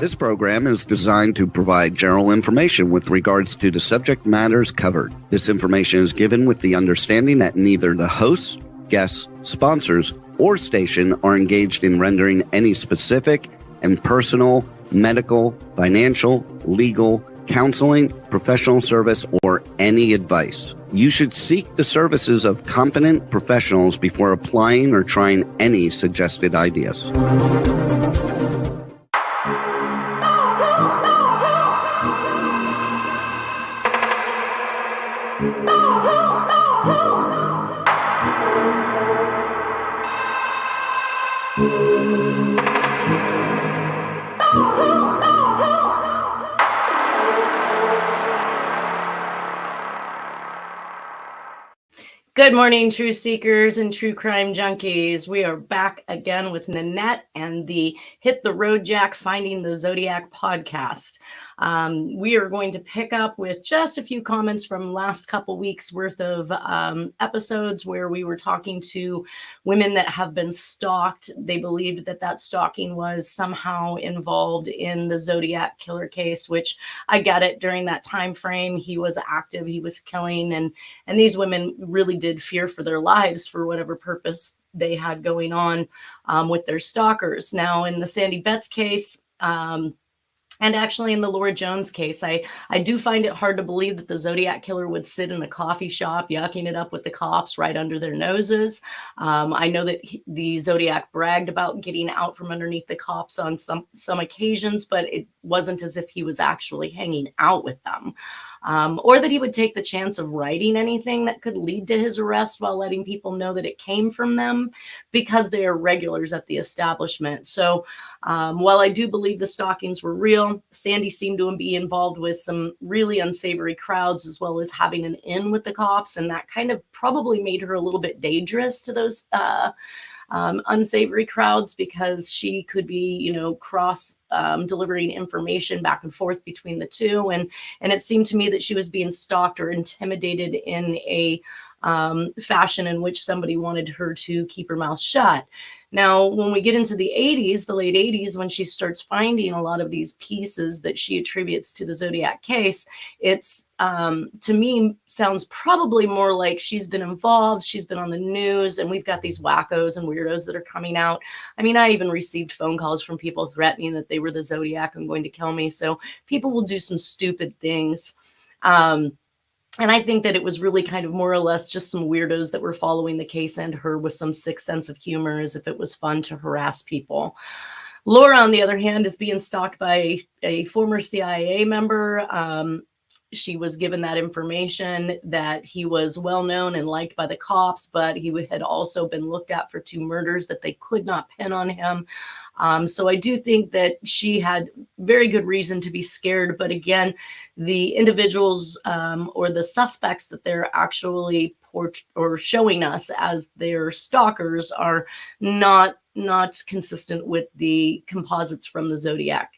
This program is designed to provide general information with regards to the subject matters covered. This information is given with the understanding that neither the hosts, guests, sponsors, or station are engaged in rendering any specific and personal, medical, financial, legal, counseling, professional service, or any advice. You should seek the services of competent professionals before applying or trying any suggested ideas. Good morning, true seekers and true crime junkies. We are back again with Nanette and the Hit the Road Jack Finding the Zodiac podcast. We are going to pick up with just a few comments from last couple weeks worth of episodes where we were talking to women that have been stalked. They believed that that stalking was somehow involved in the Zodiac Killer case, which I get it. During that time frame, he was active, he was killing, and these women really did fear for their lives for whatever purpose they had going on with their stalkers. Now, in the Sandy Betts case, and actually in the Laura Jones case, I do find it hard to believe that the Zodiac Killer would sit in a coffee shop yucking it up with the cops right under their noses. I know that the Zodiac bragged about getting out from underneath the cops on some occasions, but it wasn't as if he was actually hanging out with them, or that he would take the chance of writing anything that could lead to his arrest while letting people know that it came from them, because they are regulars at the establishment. So while I do believe the stalkings were real, Sandy seemed to be involved with some really unsavory crowds, as well as having an in with the cops, and that kind of probably made her a little bit dangerous to those unsavory crowds, because she could be, cross delivering information back and forth between the two, and it seemed to me that she was being stalked or intimidated in a fashion in which somebody wanted her to keep her mouth shut. Now, when we get into the 80s, the late 80s, when she starts finding a lot of these pieces that she attributes to the Zodiac case, it's, to me, sounds probably more like she's been involved, she's been on the news, and we've got these wackos and weirdos that are coming out. I mean, I even received phone calls from people threatening that they were the Zodiac and going to kill me. So people will do some stupid things. And I think that it was really kind of more or less just some weirdos that were following the case and her with some sick sense of humor, as if it was fun to harass people. Laura, on the other hand, is being stalked by a former CIA member. She was given that information that he was well known and liked by the cops, but he had also been looked at for 2 murders that they could not pin on him. So I do think that she had very good reason to be scared. But again, the individuals or the suspects that they're actually showing us as their stalkers are not consistent with the composites from the Zodiac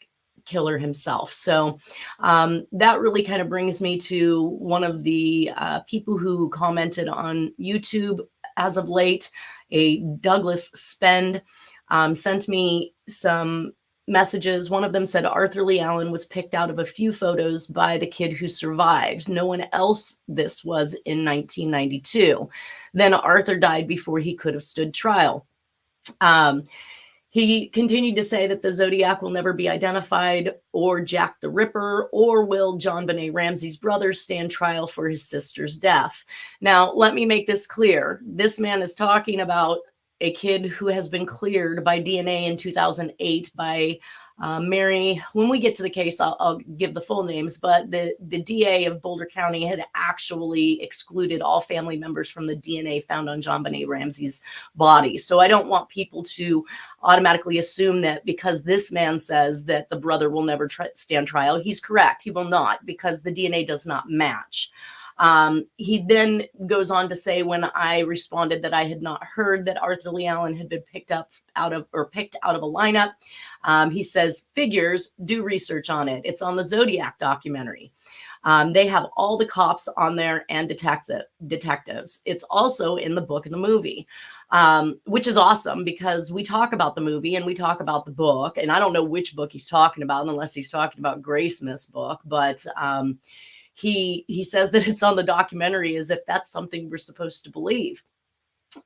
Killer himself. So that really kind of brings me to one of the people who commented on YouTube as of late, a Douglas Spend, sent me some messages. One of them said Arthur Lee Allen was picked out of a few photos by the kid who survived. No one else this was in 1992. Then Arthur died before he could have stood trial. He continued to say that the Zodiac will never be identified, or Jack the Ripper, or will John Benet Ramsey's brother stand trial for his sister's death. Now, let me make this clear. This man is talking about a kid who has been cleared by DNA in 2008 by Mary. When we get to the case, I'll give the full names, but the DA of Boulder County had actually excluded all family members from the DNA found on John Benet Ramsey's body. So I don't want people to automatically assume that because this man says that the brother will never stand trial. He's correct. He will not, because the DNA does not match. He then goes on to say, when I responded that I had not heard that Arthur Lee Allen had been picked out of a lineup, he says, figures, do research on it. It's on the Zodiac documentary. They have all the cops on there and detectives. It's also in the book and the movie, which is awesome because we talk about the movie and we talk about the book. And I don't know which book he's talking about unless he's talking about Graysmith's book, but he says that it's on the documentary as if that's something we're supposed to believe.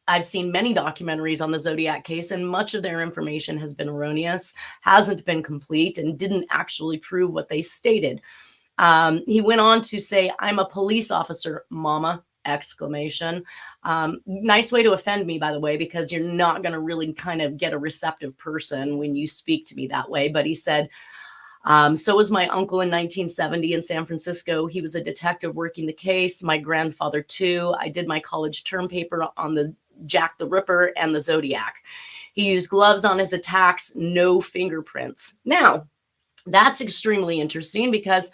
I've seen many documentaries on the Zodiac case, and much of their information has been erroneous, hasn't been complete, and didn't actually prove what they stated. He went on to say, "I'm a police officer, mama." Exclamation. Nice way to offend me, by the way, because you're not going to really kind of get a receptive person when you speak to me that way. But he said, so was my uncle in 1970 in San Francisco. He was a detective working the case. My grandfather, too. I did my college term paper on the Jack the Ripper and the Zodiac. He used gloves on his attacks, no fingerprints. Now, that's extremely interesting because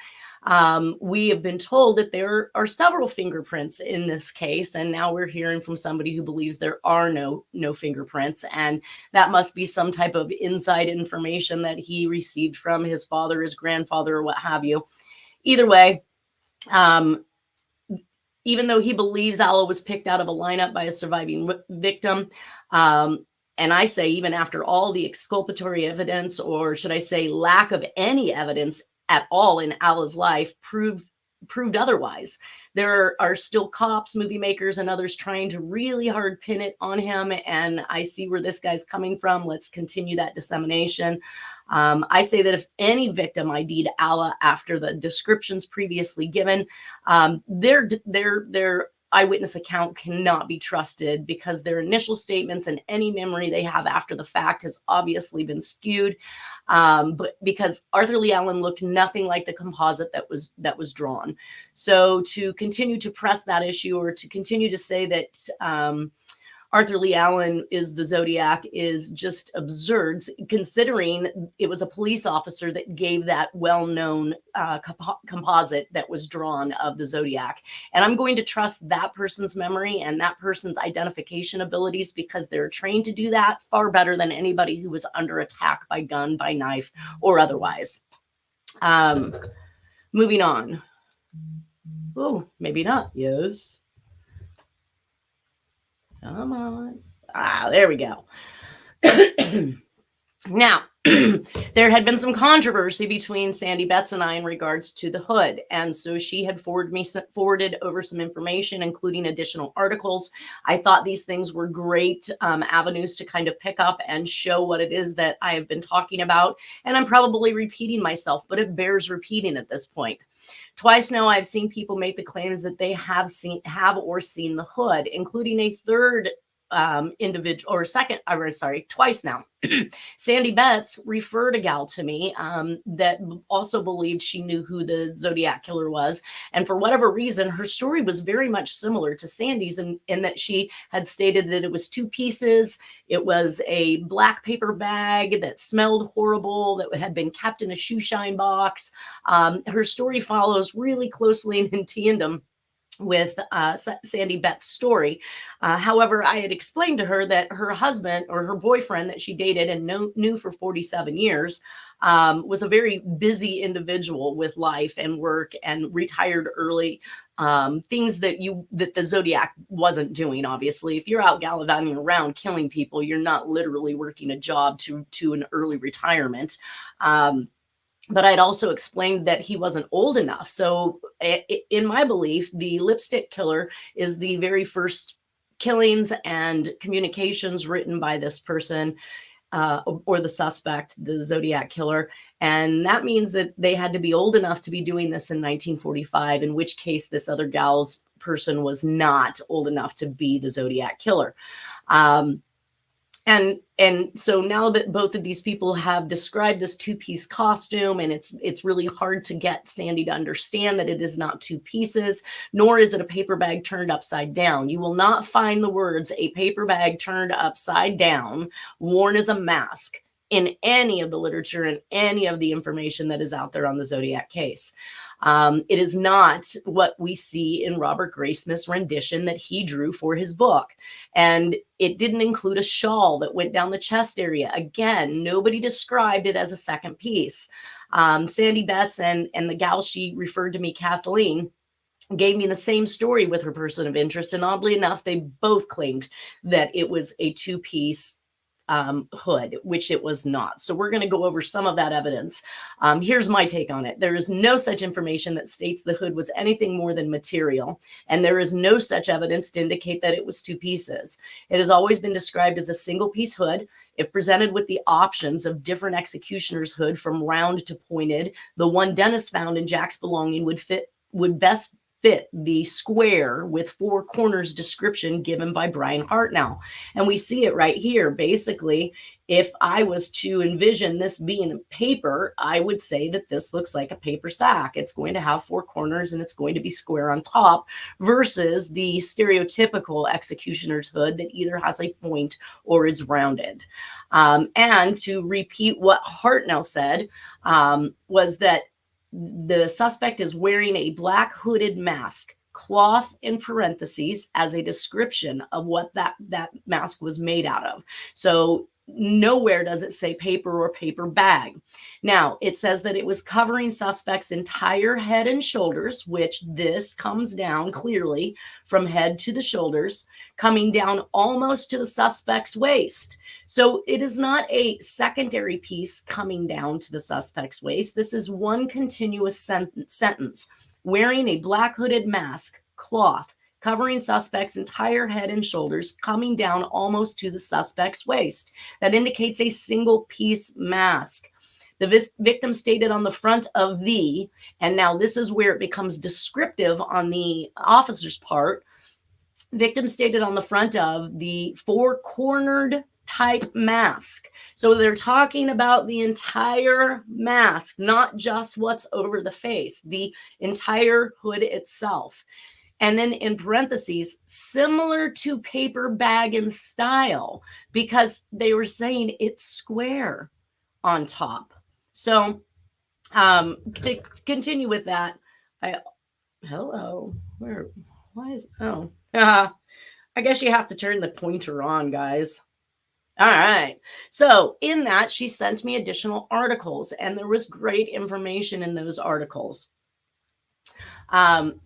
we have been told that there are several fingerprints in this case, and now we're hearing from somebody who believes there are no fingerprints, and that must be some type of inside information that he received from his father, his grandfather, or what have you. Either way, even though he believes Allo was picked out of a lineup by a surviving victim, and I say even after all the exculpatory evidence, or should I say lack of any evidence at all in Alla's life, proved otherwise. There are still cops, movie makers, and others trying to really hard pin it on him. And I see where this guy's coming from. Let's continue that dissemination. I say that if any victim ID'd Alla after the descriptions previously given, their eyewitness account cannot be trusted because their initial statements and any memory they have after the fact has obviously been skewed. But because Arthur Lee Allen looked nothing like the composite that was drawn. So to continue to press that issue, or to continue to say that Arthur Lee Allen is the Zodiac, is just absurd, considering it was a police officer that gave that well-known composite that was drawn of the Zodiac. And I'm going to trust that person's memory and that person's identification abilities because they're trained to do that far better than anybody who was under attack by gun, by knife, or otherwise. Moving on. Oh, maybe not. Yes. Come on. There we go. Now, there had been some controversy between Sandy Betts and I in regards to the hood. And so she had forwarded over some information, including additional articles. I thought these things were great avenues to kind of pick up and show what it is that I have been talking about. And I'm probably repeating myself, but it bears repeating at this point. Twice now, I've seen people make the claims that they have seen the hood, including a third individual, or second, twice now. Sandy Betts referred a gal to me that also believed she knew who the Zodiac Killer was. And for whatever reason, her story was very much similar to Sandy's in that she had stated that it was two pieces. It was a black paper bag that smelled horrible, that had been kept in a shoe shine box. Her story follows really closely in tandem with Sandy Betts' story. However, I had explained to her that her husband, or her boyfriend that she dated and knew for 47 years, was a very busy individual with life and work, and retired early. Things that the Zodiac wasn't doing. Obviously, if you're out gallivanting around killing people, you're not literally working a job to an early retirement. But I'd also explained that he wasn't old enough. So in my belief, the lipstick killer is the very first killings and communications written by this person, or the suspect, the Zodiac Killer. And that means that they had to be old enough to be doing this in 1945, in which case this other gal's person was not old enough to be the Zodiac Killer. And so now that both of these people have described this two-piece costume, and it's really hard to get Sandy to understand that it is not two pieces, nor is it a paper bag turned upside down. You will not find the words "a paper bag turned upside down" worn as a mask in any of the literature and any of the information that is out there on the Zodiac case. It is not what we see in Robert Graysmith's rendition that he drew for his book. And it didn't include a shawl that went down the chest area. Again, nobody described it as a second piece. Sandy Betts and the gal she referred to me, Kathleen, gave me the same story with her person of interest. And oddly enough, they both claimed that it was a two-piece hood, which it was not. So we're going to go over some of that evidence. Here's my take on it. There is no such information that states the hood was anything more than material, and there is no such evidence to indicate that it was two pieces. It has always been described as a single piece hood. If presented with the options of different executioner's hood from round to pointed, the one Dennis found in Jack's belonging would best fit the square with four corners description given by Brian Hartnell. And we see it right here. Basically, if I was to envision this being paper, I would say that this looks like a paper sack. It's going to have four corners and it's going to be square on top versus the stereotypical executioner's hood that either has a point or is rounded. And to repeat what Hartnell said, was that the suspect is wearing a black hooded mask, cloth in parentheses, as a description of what that mask was made out of. So nowhere does it say paper or paper bag. Now, it says that it was covering suspect's entire head and shoulders, which this comes down clearly from head to the shoulders, coming down almost to the suspect's waist. So it is not a secondary piece coming down to the suspect's waist. This is one continuous sentence. Wearing a black hooded mask, cloth, covering suspect's entire head and shoulders, coming down almost to the suspect's waist. That indicates a single piece mask. The victim stated on the front of the, and now this is where it becomes descriptive on the officer's part, victim stated on the front of the four-cornered type mask. So they're talking about the entire mask, not just what's over the face, the entire hood itself. And then in parentheses, similar to paper bag in style, because they were saying it's square on top. So to continue with that, I guess you have to turn the pointer on, guys. All right. So in that, she sent me additional articles, and there was great information in those articles.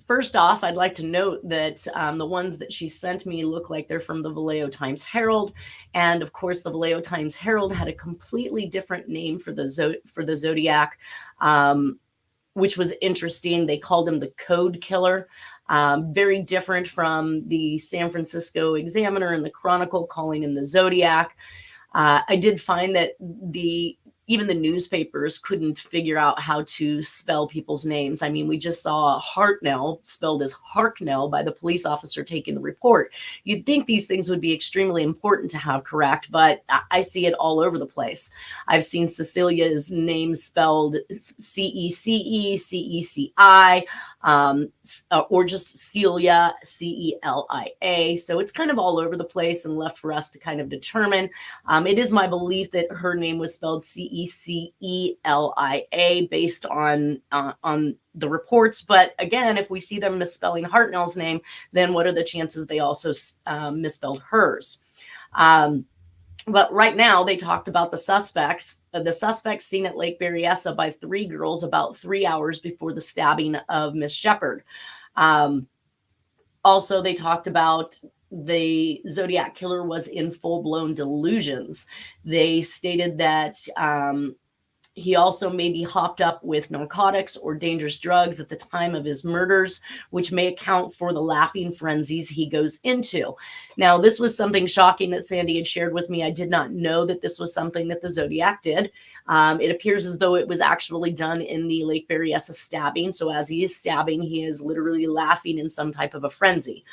First off, I'd like to note that the ones that she sent me look like they're from the Vallejo Times Herald. And of course, the Vallejo Times Herald had a completely different name for the Zodiac, which was interesting. They called him the Code Killer. Very different from the San Francisco Examiner and the Chronicle calling him the Zodiac. I did find that even the newspapers couldn't figure out how to spell people's names. I mean, we just saw Hartnell spelled as Harknell by the police officer taking the report. You'd think these things would be extremely important to have correct, but I see it all over the place. I've seen Cecilia's name spelled C-E-C-E, C-E-C-I, or just Celia, C-E-L-I-A. So it's kind of all over the place and left for us to kind of determine. It is my belief that her name was spelled C-E-C-E-L-I-A based on the reports. But again, if we see them misspelling Hartnell's name, then what are the chances they also misspelled hers? But right now they talked about the suspects seen at Lake Berryessa by three girls about 3 hours before the stabbing of Miss Shepherd. Also, they talked about the Zodiac Killer was in full-blown delusions. They stated that he also maybe hopped up with narcotics or dangerous drugs at the time of his murders, which may account for the laughing frenzies he goes into. Now, this was something shocking that Sandy had shared with me. I did not know that this was something that the Zodiac did. It appears as though it was actually done in the Lake Berryessa stabbing. So as he is stabbing, he is literally laughing in some type of a frenzy.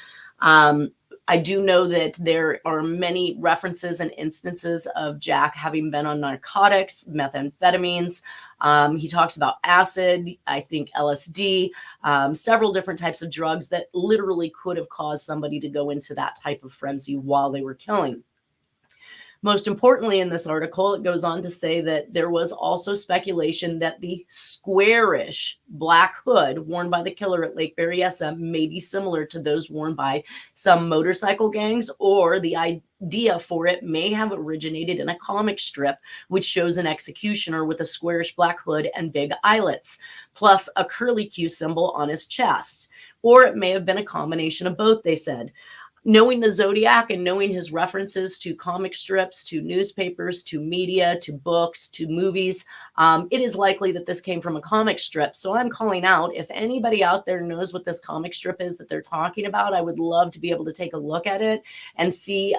I do know that there are many references and instances of Jack having been on narcotics, methamphetamines. He talks about acid, I think LSD, several different types of drugs that literally could have caused somebody to go into that type of frenzy while they were killing. Most importantly, in this article, it goes on to say that there was also speculation that the squarish black hood worn by the killer at Lake Berryessa may be similar to those worn by some motorcycle gangs, or the idea for it may have originated in a comic strip which shows an executioner with a squarish black hood and big eyelets, plus a curlicue symbol on his chest. Or it may have been a combination of both, they said. Knowing the Zodiac and knowing his references to comic strips, to newspapers, to media, to books, to movies, it is likely that this came from a comic strip. So I'm calling out, if anybody out there knows what this comic strip is that they're talking about, I would love to be able to take a look at it and see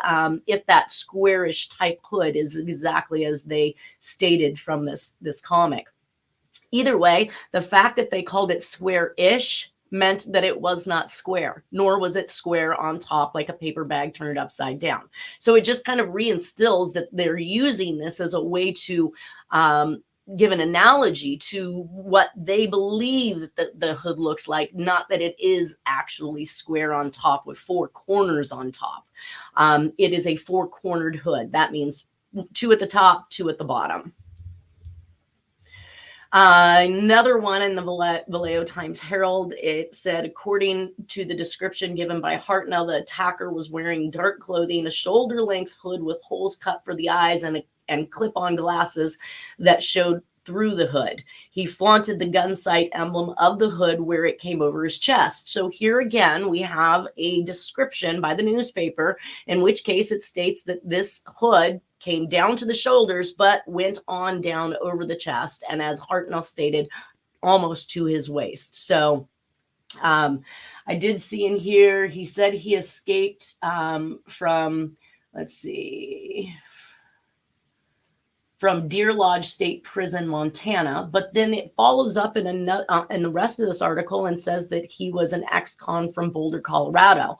if that squarish type hood is exactly as they stated from this comic. Either way, the fact that they called it square-ish meant that it was not square, nor was it square on top like a paper bag turned upside down. So it just kind of reinstills that they're using this as a way to give an analogy to what they believe that the hood looks like, not that it is actually square on top with four corners on top. It is a four-cornered hood. That means two at the top, two at the bottom. Another one in the Vallejo Times Herald, it said, according to the description given by Hartnell, the attacker was wearing dark clothing, a shoulder-length hood with holes cut for the eyes, and clip-on glasses that showed through the hood. He flaunted the gun sight emblem of the hood where it came over his chest. So here again, we have a description by the newspaper, in which case it states that this hood came down to the shoulders, but went on down over the chest. And as Hartnell stated, almost to his waist. So I did see in here, he said he escaped from, let's see, from Deer Lodge State Prison, Montana. But then it follows up in the rest of this article and says that he was an ex-con from Boulder, Colorado,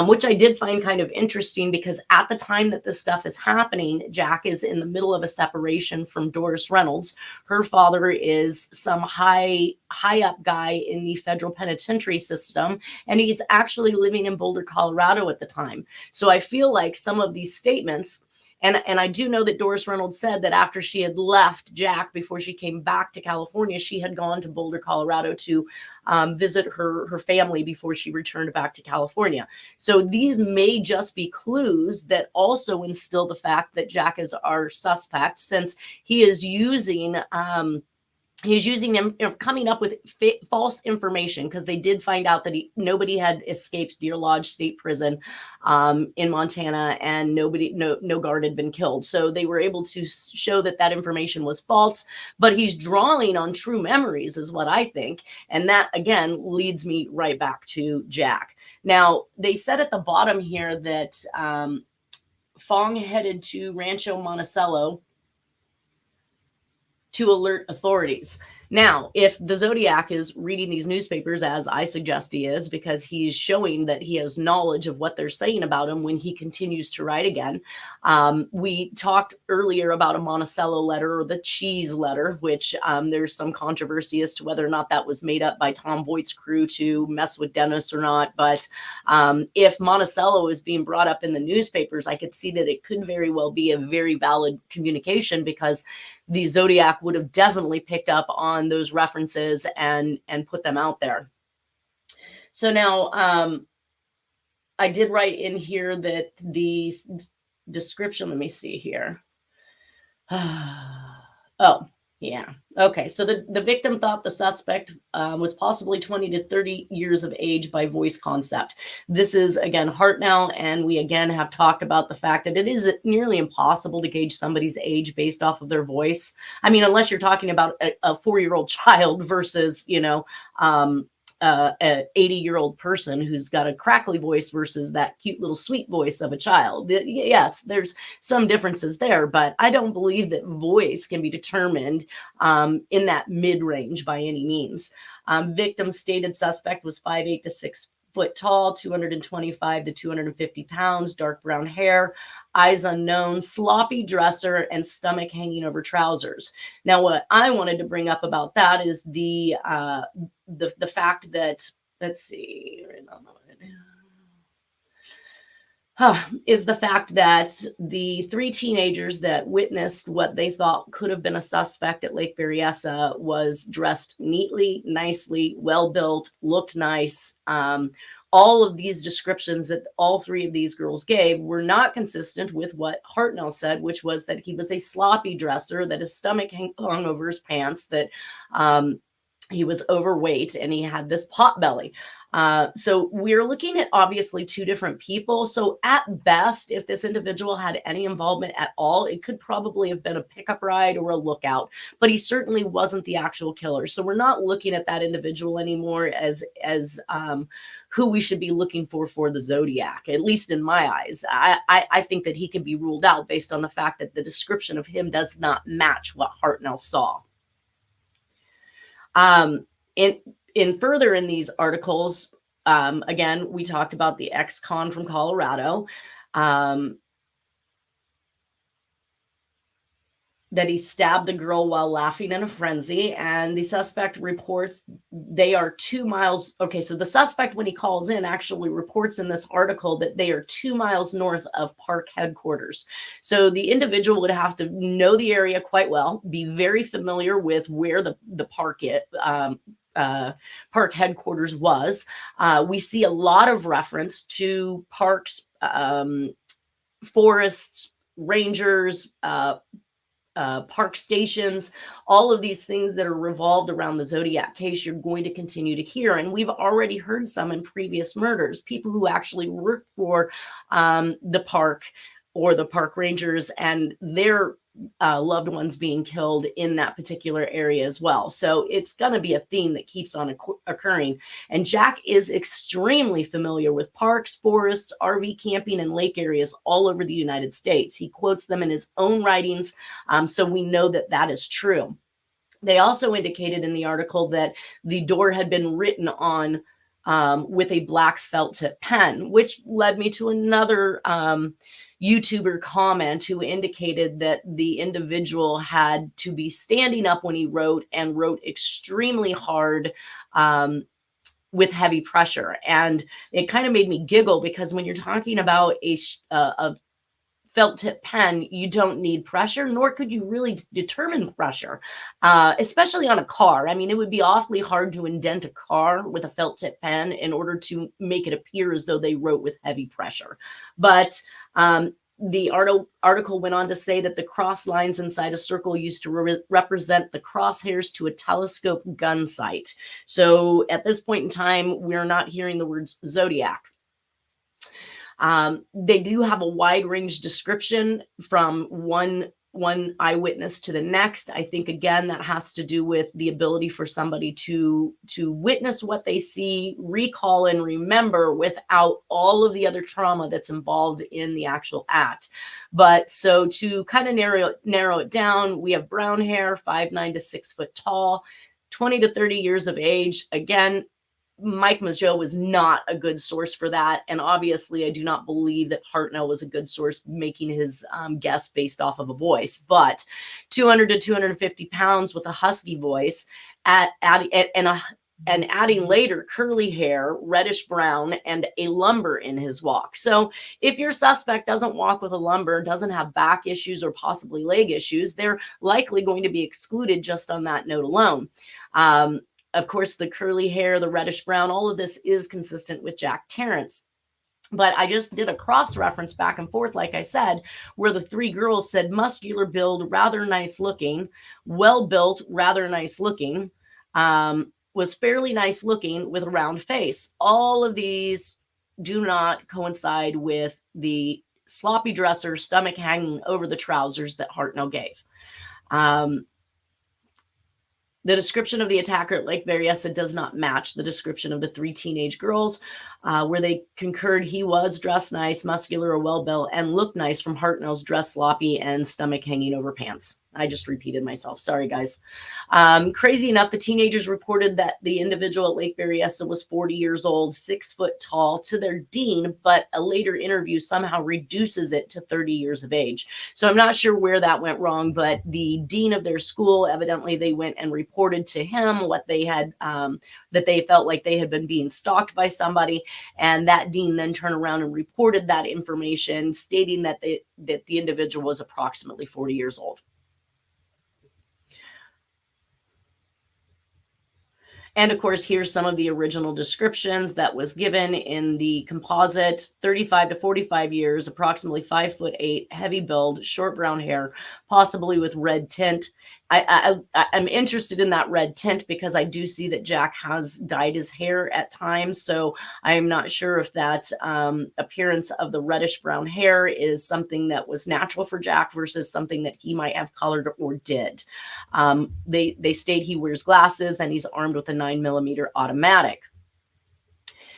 which I did find kind of interesting, because at the time that this stuff is happening, Jack is in the middle of a separation from Doris Reynolds. Her father is some high up guy in the federal penitentiary system, and he's actually living in Boulder, Colorado at the time. So I feel like some of these statements, and I do know that Doris Reynolds said that after she had left Jack, before she came back to California, she had gone to Boulder, Colorado to visit her family before she returned back to California. So these may just be clues that also instill the fact that Jack is our suspect, since he is using them coming up with false information, because they did find out that nobody had escaped Deer Lodge State Prison in Montana, and no guard had been killed. So they were able to show that information was false, but he's drawing on true memories is what I think. And that again leads me right back to Jack. Now, they said at the bottom here that Fong headed to Rancho Monticello to alert authorities. Now, if the Zodiac is reading these newspapers, as I suggest he is, because he's showing that he has knowledge of what they're saying about him when he continues to write again. We talked earlier about a Monticello letter, or the cheese letter, which there's some controversy as to whether or not that was made up by Tom Voigt's crew to mess with Dennis or not. But if Monticello is being brought up in the newspapers, I could see that it could very well be a very valid communication, because the Zodiac would have definitely picked up on those references and put them out there. So now I did write in here that the description, let me see here. Oh, yeah. Okay. So the victim thought the suspect was possibly 20 to 30 years of age by voice concept. This is, again, Hartnell, and we, again, have talked about the fact that it is nearly impossible to gauge somebody's age based off of their voice. I mean, unless you're talking about a 4-year-old child versus, a 80-year-old person who's got a crackly voice versus that cute little sweet voice of a child. Yes, there's some differences there, but I don't believe that voice can be determined in that mid-range by any means. Victim's stated suspect was 5'8" to 6 foot tall, 225 to 250 pounds, dark brown hair, eyes unknown, sloppy dresser, and stomach hanging over trousers. Now, what I wanted to bring up about that is the fact that, let's see, is the fact that the 3 teenagers that witnessed what they thought could have been a suspect at Lake Berryessa was dressed neatly, nicely, well built, looked nice. All of these descriptions that all 3 of these girls gave were not consistent with what Hartnell said, which was that he was a sloppy dresser, that his stomach hung over his pants, that he was overweight, and he had this pot belly. So we're looking at obviously 2 different people. So at best, if this individual had any involvement at all, it could probably have been a pickup ride or a lookout, but he certainly wasn't the actual killer. So we're not looking at that individual anymore as who we should be looking for the Zodiac, at least in my eyes. I think that he can be ruled out based on the fact that the description of him does not match what Hartnell saw. In further in these articles, again, we talked about the ex-con from Colorado, that he stabbed the girl while laughing in a frenzy, and the suspect reports they are 2 miles. Okay, so the suspect, when he calls in, actually reports in this article that they are 2 miles north of park headquarters. So the individual would have to know the area quite well, be very familiar with where the park park headquarters was. We see a lot of reference to parks, forests, rangers, park stations, all of these things that are revolved around the Zodiac case, you're going to continue to hear. And we've already heard some in previous murders, people who actually worked for the park or the park rangers, and their loved ones being killed in that particular area as well. So it's going to be a theme that keeps on occurring. And Jack is extremely familiar with parks, forests, RV camping, and lake areas all over the United States. He quotes them in his own writings, so we know that that is true. They also indicated in the article that the door had been written on with a black felt tip pen, which led me to another YouTuber comment who indicated that the individual had to be standing up when he wrote, and wrote extremely hard with heavy pressure. And it kind of made me giggle, because when you're talking about a felt tip pen, you don't need pressure, nor could you really determine pressure, especially on a car. I mean, it would be awfully hard to indent a car with a felt tip pen in order to make it appear as though they wrote with heavy pressure. But the article went on to say that the cross lines inside a circle used to represent the crosshairs to a telescope gun sight. So at this point in time, we're not hearing the words Zodiac. They do have a wide range description from one eyewitness to the next. I think, again, that has to do with the ability for somebody to witness what they see, recall and remember without all of the other trauma that's involved in the actual act. But so to kind of narrow it down, we have brown hair, 5'9" to 6 foot tall, 20 to 30 years of age. Again, Mike Mageau was not a good source for that. And obviously, I do not believe that Hartnell was a good source making his guess based off of a voice. But 200 to 250 pounds with a husky voice, and adding later curly hair, reddish brown, and a lumber in his walk. So if your suspect doesn't walk with a lumber, doesn't have back issues or possibly leg issues, they're likely going to be excluded just on that note alone. Of course, the curly hair, the reddish brown, all of this is consistent with Jack Terrence. But I just did a cross reference back and forth, like I said, where the 3 girls said muscular build, rather nice looking, well built, rather nice looking, was fairly nice looking with a round face. All of these do not coincide with the sloppy dresser, stomach hanging over the trousers that Hartnell gave. The description of the attacker at Lake Berryessa does not match the description of the 3 teenage girls, where they concurred he was dressed nice, muscular, or well-built, and looked nice from Hartnell's dress sloppy and stomach hanging over pants. I just repeated myself. Sorry, guys. Crazy enough, the teenagers reported that the individual at Lake Berryessa was 40 years old, 6 foot tall, to their dean, but a later interview somehow reduces it to 30 years of age. So I'm not sure where that went wrong, but the dean of their school, evidently they went and reported to him what they had that they felt like they had been being stalked by somebody. And that dean then turned around and reported that information, stating that the individual was approximately 40 years old. And of course, here's some of the original descriptions that was given in the composite: 35 to 45 years, approximately 5'8", heavy build, short brown hair, possibly with red tint. I'm interested in that red tint because I do see that Jack has dyed his hair at times. So I'm not sure if that appearance of the reddish brown hair is something that was natural for Jack versus something that he might have colored or did. They state he wears glasses and he's armed with a 9mm automatic.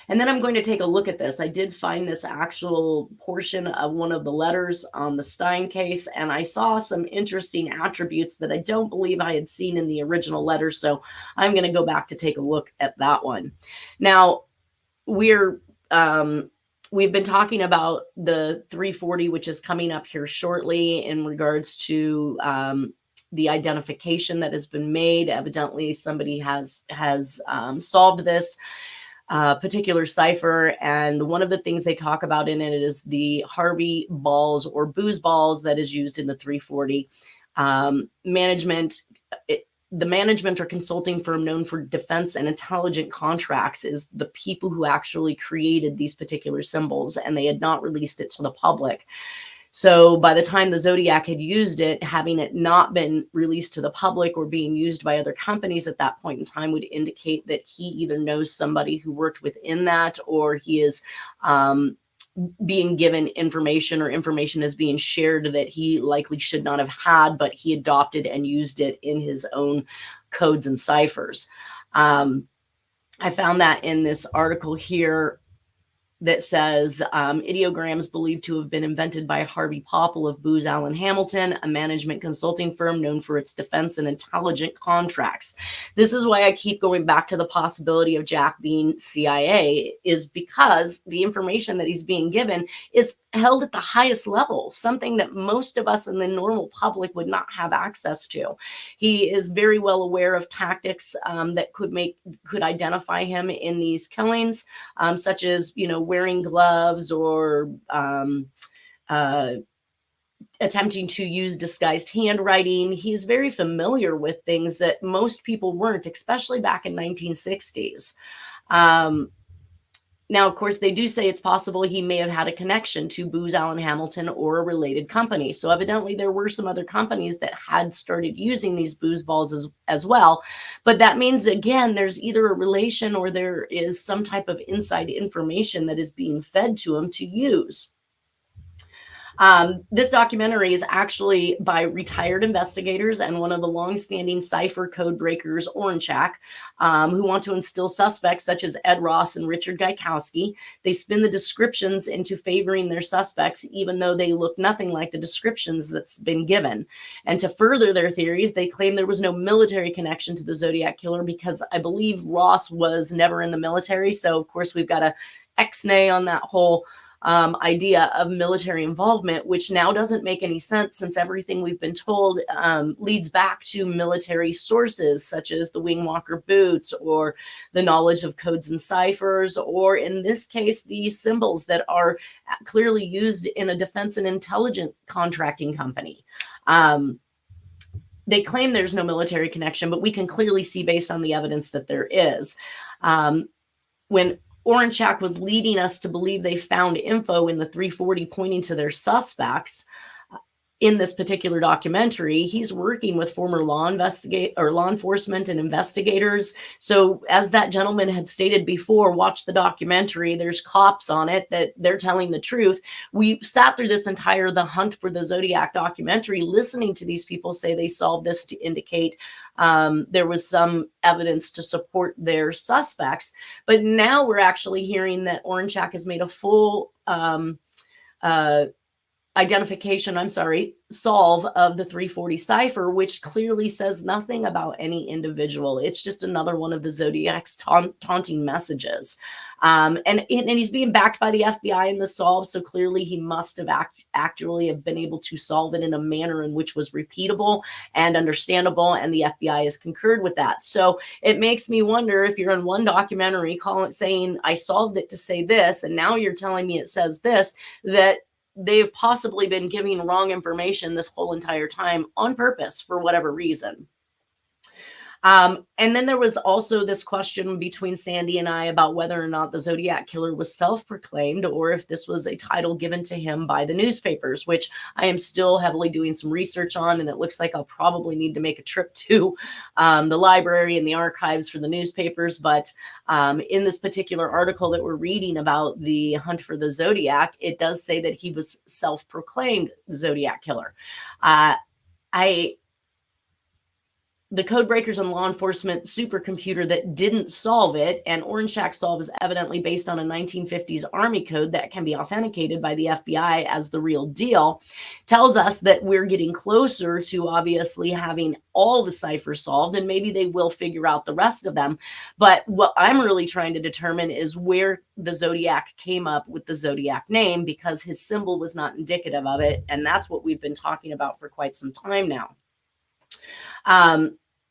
And then I'm going to take a look at this. I did find this actual portion of one of the letters on the Stein case, and I saw some interesting attributes that I don't believe I had seen in the original letter. So I'm going to go back to take a look at that one. Now, we've been talking about the 340, which is coming up here shortly, in regards to the identification that has been made. Evidently, somebody has solved this particular cipher, and one of the things they talk about in it is the Harvey balls or booze balls that is used in the 340. The management or consulting firm known for defense and intelligent contracts is the people who actually created these particular symbols, and they had not released it to the public. So by the time the Zodiac had used it, having it not been released to the public or being used by other companies at that point in time would indicate that he either knows somebody who worked within that, or he is being given information, or information is being shared that he likely should not have had, but he adopted and used it in his own codes and ciphers. I found that in this article here that says ideograms believed to have been invented by Harvey Popple of Booz Allen Hamilton, a management consulting firm known for its defense and intelligent contracts. This is why I keep going back to the possibility of Jack being CIA, is because the information that he's being given is held at the highest level, something that most of us in the normal public would not have access to. He is very well aware of tactics that could identify him in these killings, such as, wearing gloves or attempting to use disguised handwriting. He is very familiar with things that most people weren't, especially back in 1960s. Now, of course, they do say it's possible he may have had a connection to Booz Allen Hamilton or a related company. So evidently there were some other companies that had started using these booze balls as well. But that means, again, there's either a relation or there is some type of inside information that is being fed to him to use. This documentary is actually by retired investigators and one of the longstanding cipher code breakers, Oranchak, who want to instill suspects such as Ed Ross and Richard Gaikowski. They spin the descriptions into favoring their suspects, even though they look nothing like the descriptions that's been given. And to further their theories, they claim there was no military connection to the Zodiac Killer because I believe Ross was never in the military. So, of course, we've got a X-nay on that whole idea of military involvement, which now doesn't make any sense since everything we've been told leads back to military sources, such as the wing walker boots or the knowledge of codes and ciphers, or in this case, the symbols that are clearly used in a defense and intelligence contracting company. They claim there's no military connection, but we can clearly see based on the evidence that there is. When Oranchak was leading us to believe they found info in the 340 pointing to their suspects in this particular documentary, he's working with former law enforcement and investigators. So as that gentleman had stated before, watch the documentary, there's cops on it that they're telling the truth. We sat through this entire The Hunt for the Zodiac documentary, listening to these people say they solved this to indicate there was some evidence to support their suspects. But now we're actually hearing that Oranchak has made a full solve of the 340 cipher, which clearly says nothing about any individual. It's just another one of the Zodiac's taunting messages. And he's being backed by the FBI in the solve, so clearly he must have actually have been able to solve it in a manner in which was repeatable and understandable, and the FBI has concurred with that. So it makes me wonder, if you're in one documentary saying I solved it to say this, and now you're telling me it says this, that they've possibly been giving wrong information this whole entire time on purpose for whatever reason. And then there was also this question between Sandy and I about whether or not the Zodiac Killer was self-proclaimed, or if this was a title given to him by the newspapers, which I am still heavily doing some research on. And it looks like I'll probably need to make a trip to the library and the archives for the newspapers. But in this particular article that we're reading about the hunt for the Zodiac, it does say that he was self-proclaimed Zodiac Killer. The code breakers and law enforcement supercomputer that didn't solve it, and Orange Shack solve, is evidently based on a 1950s Army code that can be authenticated by the FBI as the real deal, tells us that we're getting closer to obviously having all the ciphers solved, and maybe they will figure out the rest of them. But what I'm really trying to determine is where the Zodiac came up with the Zodiac name, because his symbol was not indicative of it. And that's what we've been talking about for quite some time now.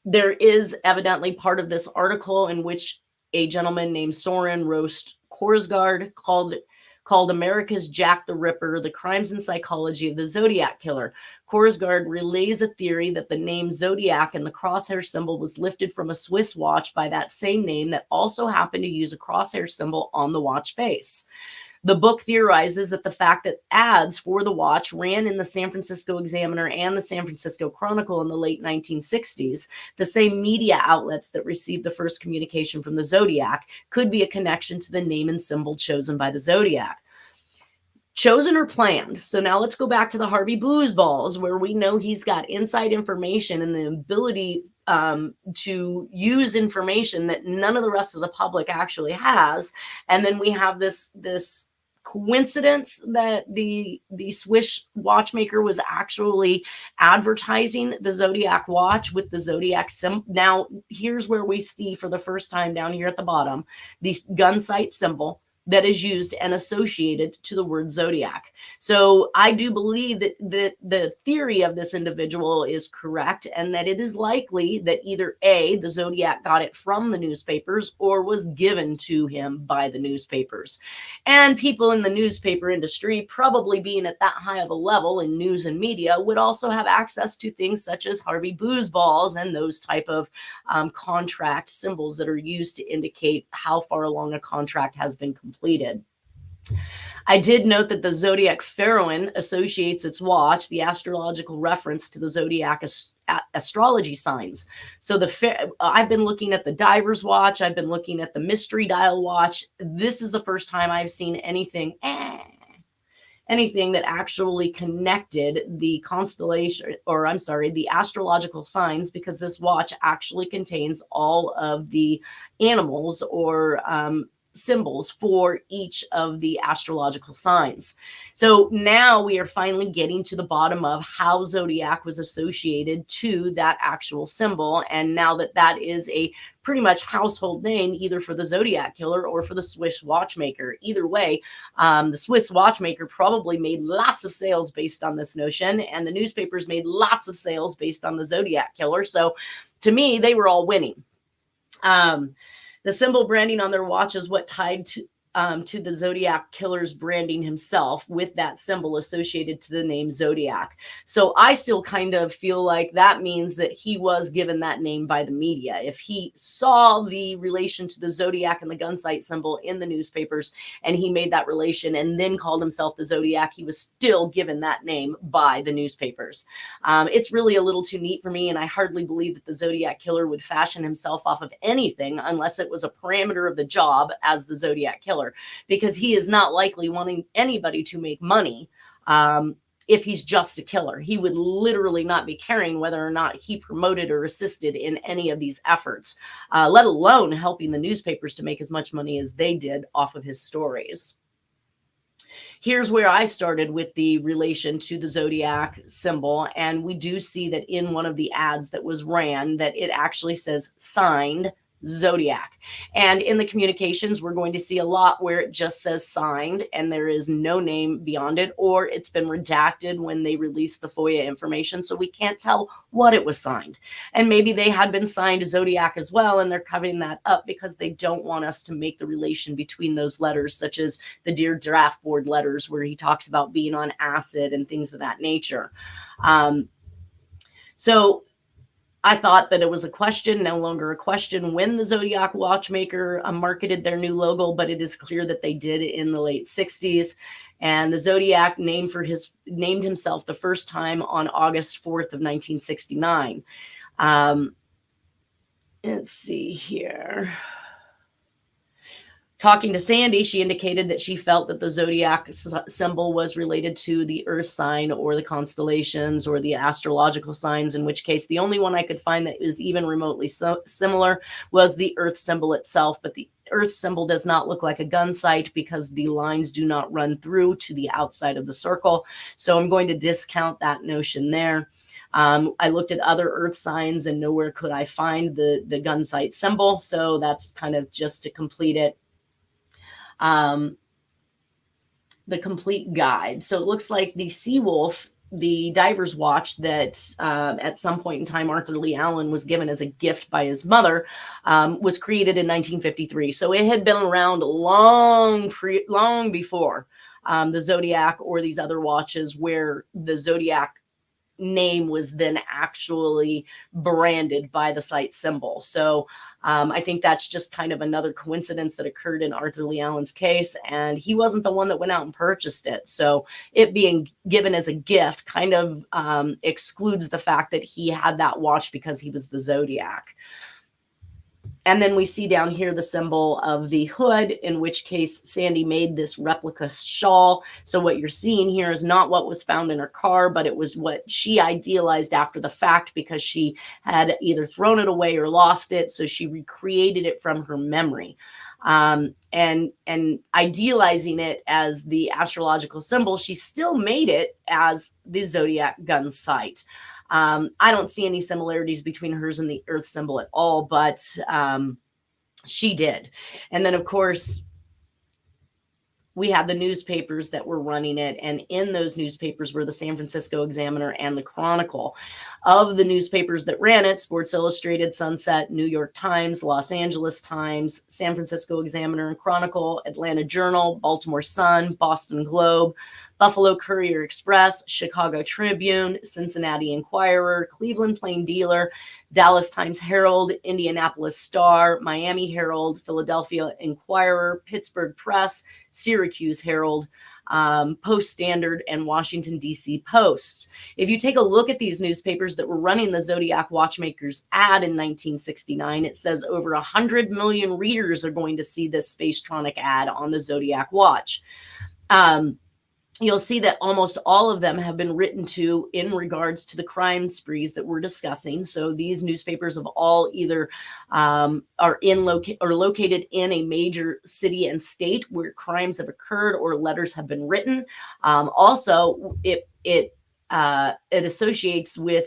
There is evidently part of this article in which a gentleman named Soren Roast Korsgaard called America's Jack the Ripper, the crimes and psychology of the Zodiac Killer. Korsgaard relays a theory that the name Zodiac and the crosshair symbol was lifted from a Swiss watch by that same name that also happened to use a crosshair symbol on the watch face. The book theorizes that the fact that ads for the watch ran in the San Francisco Examiner and the San Francisco Chronicle in the late 1960s, the same media outlets that received the first communication from the Zodiac, could be a connection to the name and symbol chosen by the Zodiac. Chosen or planned. So now let's go back to the Harvey Booze Balls, where we know he's got inside information and the ability to use information that none of the rest of the public actually has. And then we have this coincidence that the Swiss watchmaker was actually advertising the Zodiac watch with the Zodiac symbol. Now, here's where we see for the first time down here at the bottom, the gun sight symbol that is used and associated to the word Zodiac. So I do believe that the theory of this individual is correct, and that it is likely that either A, the Zodiac got it from the newspapers, or was given to him by the newspapers. And people in the newspaper industry, probably being at that high of a level in news and media, would also have access to things such as Harvey Booze Balls and those type of contract symbols that are used to indicate how far along a contract has been completed. I did note that the Zodiac Pharaoh associates its watch, the astrological reference, to the Zodiac astrology signs. So I've been looking at the diver's watch. I've been looking at the mystery dial watch. This is the first time I've seen anything that actually connected the constellation, or I'm sorry, the astrological signs, because this watch actually contains all of the animals or symbols for each of the astrological signs. So now we are finally getting to the bottom of how Zodiac was associated to that actual symbol. And now that is a pretty much household name, either for the Zodiac Killer or for the Swiss watchmaker. Either way, the Swiss watchmaker probably made lots of sales based on this notion, and the newspapers made lots of sales based on the Zodiac Killer. So to me, they were all winning. The symbol branding on their watch is what tied to the Zodiac Killer's branding himself, with that symbol associated to the name Zodiac. So I still kind of feel like that means that he was given that name by the media. If he saw the relation to the Zodiac and the gun sight symbol in the newspapers, and he made that relation and then called himself the Zodiac, he was still given that name by the newspapers. It's really a little too neat for me, and I hardly believe that the Zodiac Killer would fashion himself off of anything unless it was a parameter of the job as the Zodiac Killer, because he is not likely wanting anybody to make money if he's just a killer. He would literally not be caring whether or not he promoted or assisted in any of these efforts, let alone helping the newspapers to make as much money as they did off of his stories. Here's where I started with the relation to the Zodiac symbol. And we do see that in one of the ads that was ran, that it actually says signed Zodiac. And in the communications, we're going to see a lot where it just says signed and there is no name beyond it, or it's been redacted when they release the FOIA information. So we can't tell what it was signed. And maybe they had been signed Zodiac as well, and they're covering that up because they don't want us to make the relation between those letters, such as the Dear Draft Board letters, where he talks about being on acid and things of that nature. So I thought that it was a question, no longer a question, when the Zodiac watchmaker marketed their new logo, but it is clear that they did it in the late 60s. And the Zodiac named himself the first time on August 4th of 1969. Let's see here. Talking to Sandy, she indicated that she felt that the Zodiac symbol was related to the Earth sign or the constellations or the astrological signs, in which case the only one I could find that is even remotely similar was the Earth symbol itself. But the Earth symbol does not look like a gun sight because the lines do not run through to the outside of the circle. So I'm going to discount that notion there. I looked at other Earth signs and nowhere could I find the gun sight symbol. So that's kind of just to complete it. The complete guide. So it looks like the Seawolf, the diver's watch that at some point in time Arthur Lee Allen was given as a gift by his mother, was created in 1953. So it had been around long before the Zodiac or these other watches where the Zodiac name was then actually branded by the site symbol. So I think that's just kind of another coincidence that occurred in Arthur Lee Allen's case. And he wasn't the one that went out and purchased it. So it being given as a gift kind of excludes the fact that he had that watch because he was the Zodiac. And then we see down here the symbol of the hood, in which case Sandy made this replica shawl. So what you're seeing here is not what was found in her car, but it was what she idealized after the fact because she had either thrown it away or lost it. So she recreated it from her memory. And idealizing it as the astrological symbol, she still made it as the Zodiac gun sight. I don't see any similarities between hers and the Earth symbol at all, but she did. And then, of course, we had the newspapers that were running it. And in those newspapers were the San Francisco Examiner and the Chronicle. Of the newspapers that ran it, Sports Illustrated, Sunset, New York Times, Los Angeles Times, San Francisco Examiner and Chronicle, Atlanta Journal, Baltimore Sun, Boston Globe, Buffalo Courier Express, Chicago Tribune, Cincinnati Enquirer, Cleveland Plain Dealer, Dallas Times Herald, Indianapolis Star, Miami Herald, Philadelphia Enquirer, Pittsburgh Press, Syracuse Herald, Post Standard, and Washington, D.C. Post. If you take a look at these newspapers that were running the Zodiac watchmaker's ad in 1969, it says over 100 million readers are going to see this Spacetronic ad on the Zodiac watch. You'll see that almost all of them have been written to in regards to the crime sprees that we're discussing. So these newspapers have all either are located in a major city and state where crimes have occurred or letters have been written. Also, it associates with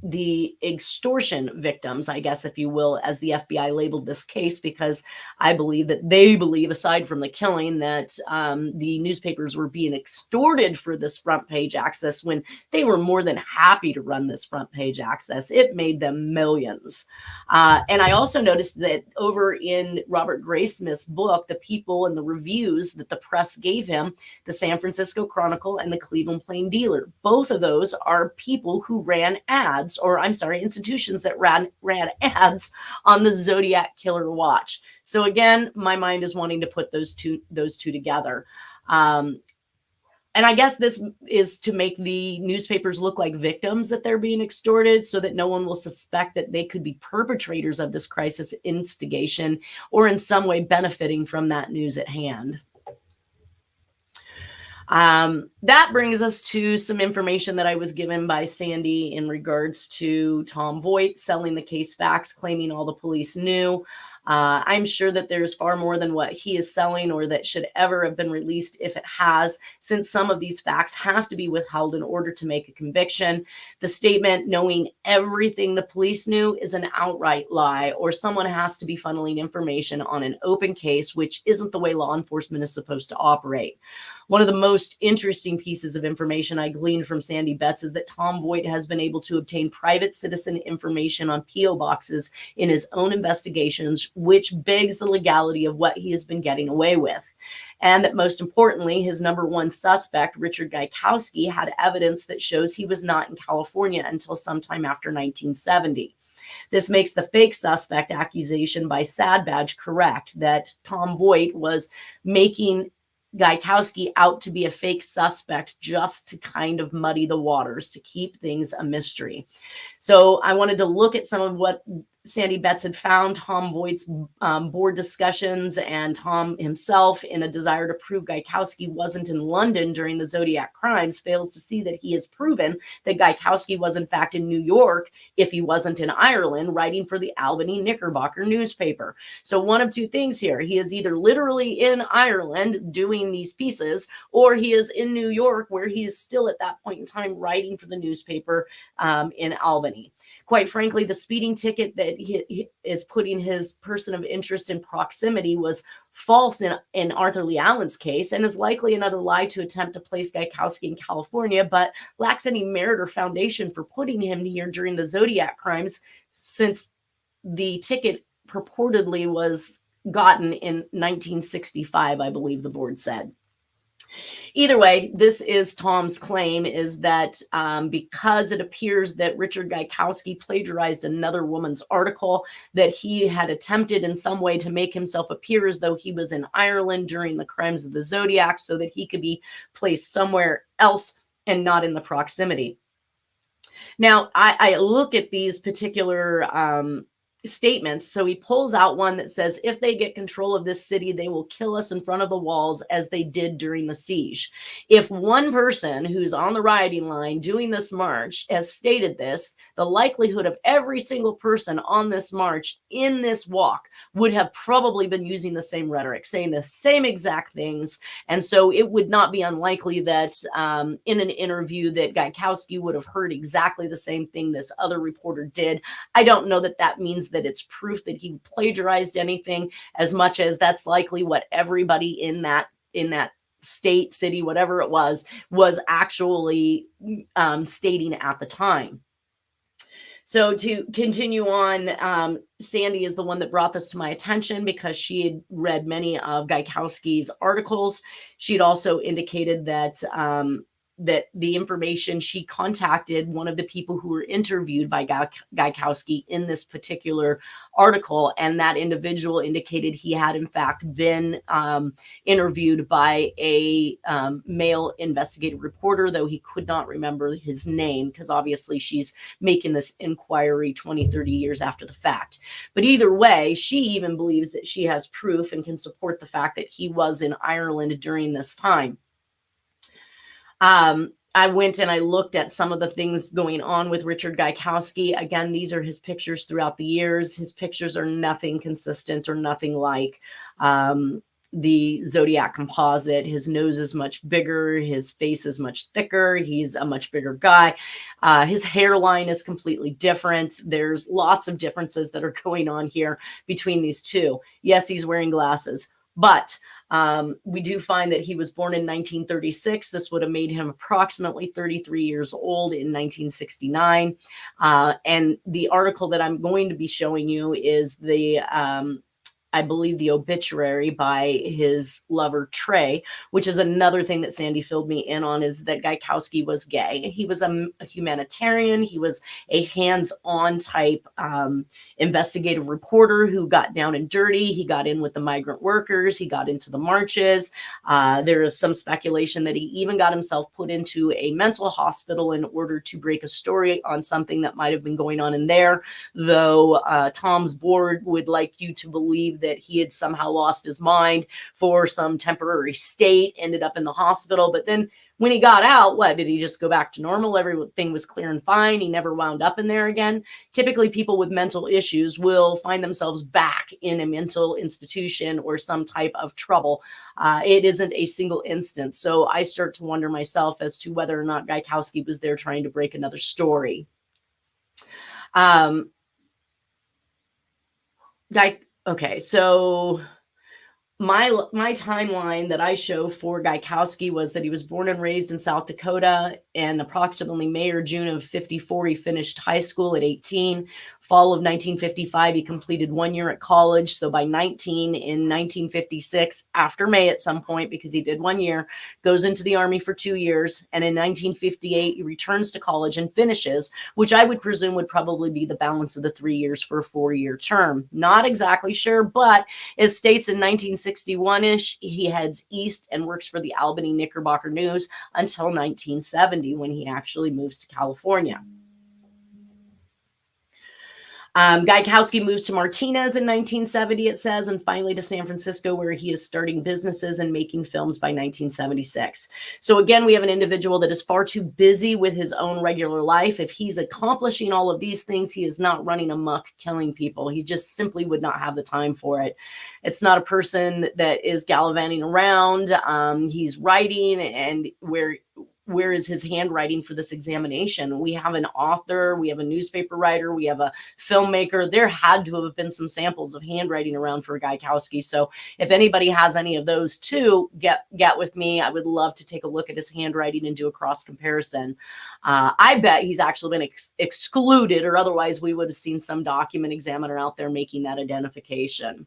the extortion victims, I guess, if you will, as the FBI labeled this case, because I believe that they believe, aside from the killing, that the newspapers were being extorted for this front page access when they were more than happy to run this front page access. It made them millions. And I also noticed that over in Robert Graysmith's book, the people and the reviews that the press gave him, the San Francisco Chronicle and the Cleveland Plain Dealer, both of those are people who ran ads, or I'm sorry, institutions that ran ads on the Zodiac Killer watch. So again, my mind is wanting to put those two together. And I guess this is to make the newspapers look like victims that they're being extorted so that no one will suspect that they could be perpetrators of this crisis instigation or in some way benefiting from that news at hand. That brings us to some information that I was given by Sandy in regards to Tom Voigt selling the case facts, claiming all the police knew. I'm sure that there's far more than what he is selling or that should ever have been released if it has, since some of these facts have to be withheld in order to make a conviction. The statement, knowing everything the police knew, is an outright lie, or someone has to be funneling information on an open case, which isn't the way law enforcement is supposed to operate. One of the most interesting pieces of information I gleaned from Sandy Betts is that Tom Voigt has been able to obtain private citizen information on P.O. boxes in his own investigations, which begs the legality of what he has been getting away with. And that most importantly, his number one suspect, Richard Gaikowski, had evidence that shows he was not in California until sometime after 1970. This makes the fake suspect accusation by Sad Badge correct, that Tom Voigt was making Gaikowski out to be a fake suspect just to kind of muddy the waters, to keep things a mystery. So I wanted to look at some of what Sandy Betts had found, Tom Voigt's board discussions, and Tom himself, in a desire to prove Gaikowski wasn't in London during the Zodiac crimes, fails to see that he has proven that Gaikowski was in fact in New York, if he wasn't in Ireland, writing for the Albany Knickerbocker newspaper. So one of two things here: he is either literally in Ireland doing these pieces, or he is in New York, where he is still at that point in time writing for the newspaper in Albany. Quite frankly, the speeding ticket that he is putting his person of interest in proximity was false in Arthur Lee Allen's case, and is likely another lie to attempt to place Gaikowski in California, but lacks any merit or foundation for putting him here during the Zodiac crimes, since the ticket purportedly was gotten in 1965, I believe the board said. Either way, this is Tom's claim, is that because it appears that Richard Gaikowski plagiarized another woman's article, that he had attempted in some way to make himself appear as though he was in Ireland during the crimes of the Zodiac, so that he could be placed somewhere else and not in the proximity. Now, I look at these particular statements. So he pulls out one that says, if they get control of this city, they will kill us in front of the walls, as they did during the siege. If one person who's on the rioting line doing this march has stated this, the likelihood of every single person on this march in this walk would have probably been using the same rhetoric, saying the same exact things. And so it would not be unlikely that in an interview that Gaikowski would have heard exactly the same thing this other reporter did. I don't know that that means that it's proof that he plagiarized anything, as much as that's likely what everybody in that state, city, whatever it was actually stating at the time. So to continue on, Sandy is the one that brought this to my attention because she had read many of Gaikowski's articles. She'd also indicated that that the information, she contacted one of the people who were interviewed by Gaikowski in this particular article, and that individual indicated he had in fact been interviewed by a male investigative reporter, though he could not remember his name, because obviously she's making this inquiry 20, 30 years after the fact. But either way, she even believes that she has proof and can support the fact that he was in Ireland during this time. I went and I looked at some of the things going on with Richard Gaikowski. Again, these are his pictures throughout the years. His pictures are nothing consistent or nothing like the Zodiac composite. His nose is much bigger. His face is much thicker. He's a much bigger guy. His hairline is completely different. There's lots of differences that are going on here between these two. Yes, he's wearing glasses, but we do find that he was born in 1936. This would have made him approximately 33 years old in 1969. And the article that I'm going to be showing you is the I believe the obituary by his lover, Trey, which is another thing that Sandy filled me in on, is that Gaikowski was gay. He was a humanitarian. He was a hands-on type investigative reporter who got down and dirty. He got in with the migrant workers. He got into the marches. There is some speculation that he even got himself put into a mental hospital in order to break a story on something that might have been going on in there, though Tom's board would like you to believe believed that he had somehow lost his mind for some temporary state, ended up in the hospital. But then when he got out, what, did he just go back to normal? Everything was clear and fine. He never wound up in there again. Typically, people with mental issues will find themselves back in a mental institution or some type of trouble. It isn't a single instance. So I start to wonder myself as to whether or not Gaikowski was there trying to break another story. Okay, so my timeline that I show for Gaikowski was that he was born and raised in South Dakota, and approximately May or June of 54, he finished high school at 18. Fall of 1955, he completed 1 year at college. So by 19, in 1956, after May at some point, because he did 1 year, goes into the Army for 2 years. And in 1958, he returns to college and finishes, which I would presume would probably be the balance of the 3 years for a 4-year term. Not exactly sure, but it states in 1961-ish, he heads east and works for the Albany Knickerbocker News until 1970, when he actually moves to California. Gaikowski moves to Martinez in 1970, it says, and finally to San Francisco, where he is starting businesses and making films by 1976. So again, we have an individual that is far too busy with his own regular life. If he's accomplishing all of these things, he is not running amok, killing people. He just simply would not have the time for it. It's not a person that is gallivanting around. He's writing, and where is his handwriting for this examination? We have an author, we have a newspaper writer, we have a filmmaker. There had to have been some samples of handwriting around for Gaikowski. So if anybody has any of those too, get with me. I would love to take a look at his handwriting and do a cross comparison. I bet he's actually been excluded, or otherwise we would have seen some document examiner out there making that identification.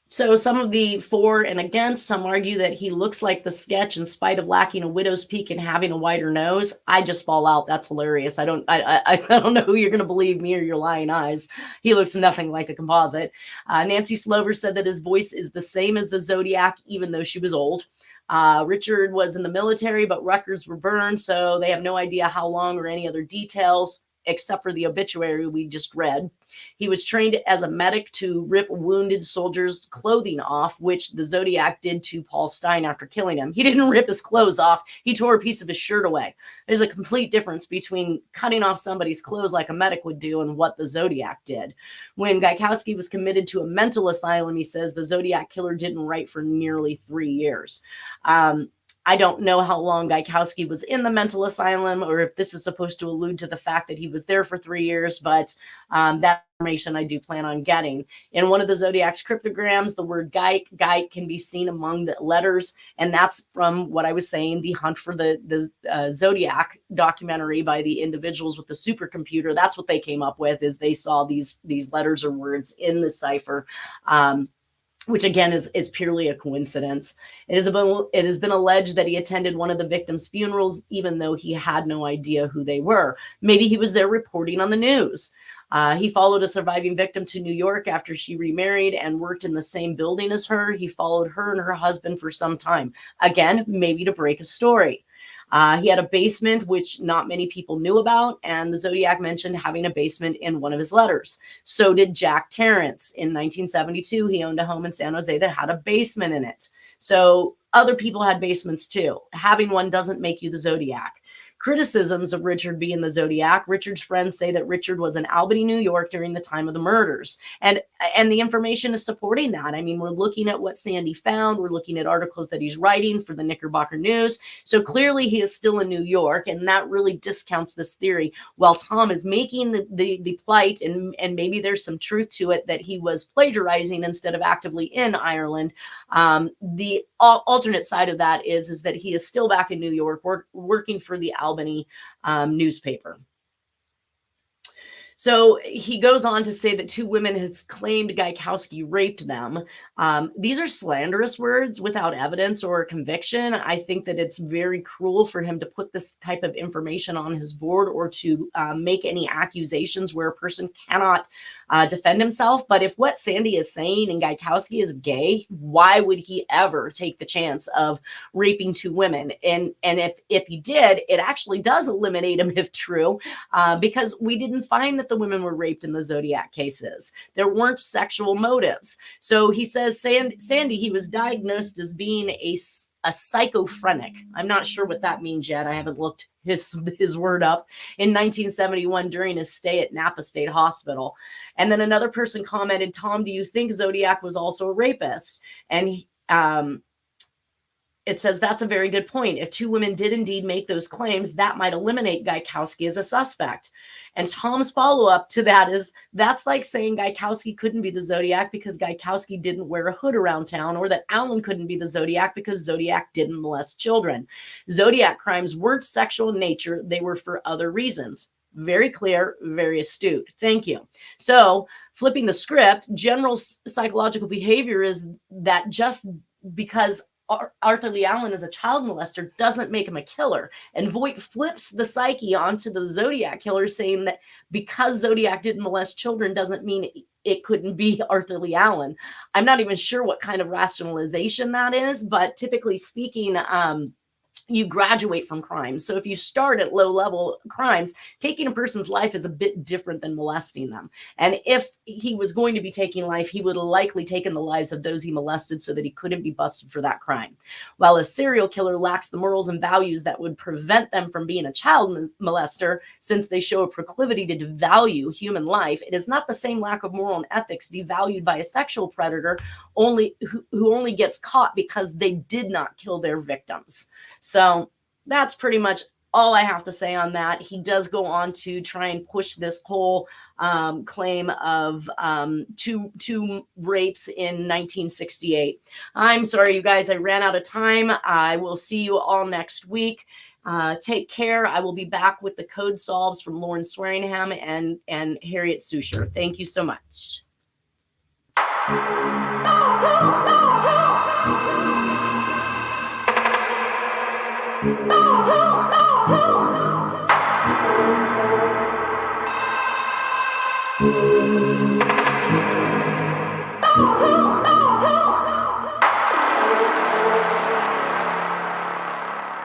So some of the for and against, some argue that he looks like the sketch in spite of lacking a widow's peak and having a wider nose. I just fall out. That's hilarious. I don't know who you're going to believe, me or your lying eyes. He looks nothing like the composite. Nancy Slover said that his voice is the same as the Zodiac, even though she was old. Richard was in the military, but records were burned, so they have no idea how long or any other details, except for the obituary we just read. He was trained as a medic to rip wounded soldiers' clothing off, which the Zodiac did to Paul Stine after killing him. He didn't rip his clothes off. He tore a piece of his shirt away. There's a complete difference between cutting off somebody's clothes like a medic would do and what the Zodiac did. When Gaikowski was committed to a mental asylum, he says the Zodiac Killer didn't write for nearly 3 years. I don't know how long Gaikowski was in the mental asylum, or if this is supposed to allude to the fact that he was there for 3 years, but that information I do plan on getting. In one of the Zodiac's cryptograms, the word Gaik can be seen among the letters, and that's from what I was saying, the Hunt for the Zodiac documentary by the individuals with the supercomputer. That's what they came up with, is they saw these letters or words in the cipher. Which again is purely a coincidence. It has been alleged that he attended one of the victims' funerals, even though he had no idea who they were. Maybe he was there reporting on the news. He followed a surviving victim to New York after she remarried and worked in the same building as her. He followed her and her husband for some time. Again, maybe to break a story. He had a basement, which not many people knew about, and the Zodiac mentioned having a basement in one of his letters. So did Jack Terrence. In 1972, he owned a home in San Jose that had a basement in it. So other people had basements too. Having one doesn't make you the Zodiac. Criticisms of Richard being the Zodiac. Richard's friends say that Richard was in Albany, New York during the time of the murders. And the information is supporting that. I mean, we're looking at what Sandy found. We're looking at articles that he's writing for the Knickerbocker News. So clearly he is still in New York, and that really discounts this theory. While Tom is making the plight, and maybe there's some truth to it, that he was plagiarizing instead of actively in Ireland, the alternate side of that is that he is still back in New York working for the Albany newspaper. So he goes on to say that 2 women has claimed Gaikowski raped them. These are slanderous words without evidence or conviction. I think that it's very cruel for him to put this type of information on his board, or to make any accusations where a person cannot defend himself. But if what Sandy is saying and Gaikowski is gay, why would he ever take the chance of raping 2 women? And if he did, it actually does eliminate him if true, because we didn't find that the women were raped in the Zodiac cases. There weren't sexual motives. So he says Sandy, he was diagnosed as being a psychophrenic. I'm not sure what that means yet. I haven't looked his word up, in 1971 during his stay at Napa State Hospital. And then another person commented, Tom, do you think Zodiac was also a rapist? And it says, that's a very good point. If 2 women did indeed make those claims, that might eliminate Gaikowski as a suspect. And Tom's follow-up to that is, that's like saying Gaikowski couldn't be the Zodiac because Gaikowski didn't wear a hood around town, or that Allen couldn't be the Zodiac because Zodiac didn't molest children. Zodiac crimes weren't sexual in nature. They were for other reasons. Very clear, very astute. Thank you. So flipping the script, general psychological behavior is that just because Arthur Lee Allen is a child molester doesn't make him a killer. And Voight flips the psyche onto the Zodiac killer, saying that because Zodiac didn't molest children doesn't mean it couldn't be Arthur Lee Allen. I'm not even sure what kind of rationalization that is, but typically speaking, you graduate from crimes. So if you start at low level crimes, taking a person's life is a bit different than molesting them. And if he was going to be taking life, he would have likely taken the lives of those he molested so that he couldn't be busted for that crime. While a serial killer lacks the morals and values that would prevent them from being a child molester, since they show a proclivity to devalue human life, it is not the same lack of moral and ethics devalued by a sexual predator who only gets caught because they did not kill their victims. So that's pretty much all I have to say on that. He does go on to try and push this whole claim of two rapes in 1968. I'm sorry, you guys, I ran out of time. I will see you all next week. Take care. I will be back with the code solves from Lauren Swearingham and Harriet Susher. Thank you so much.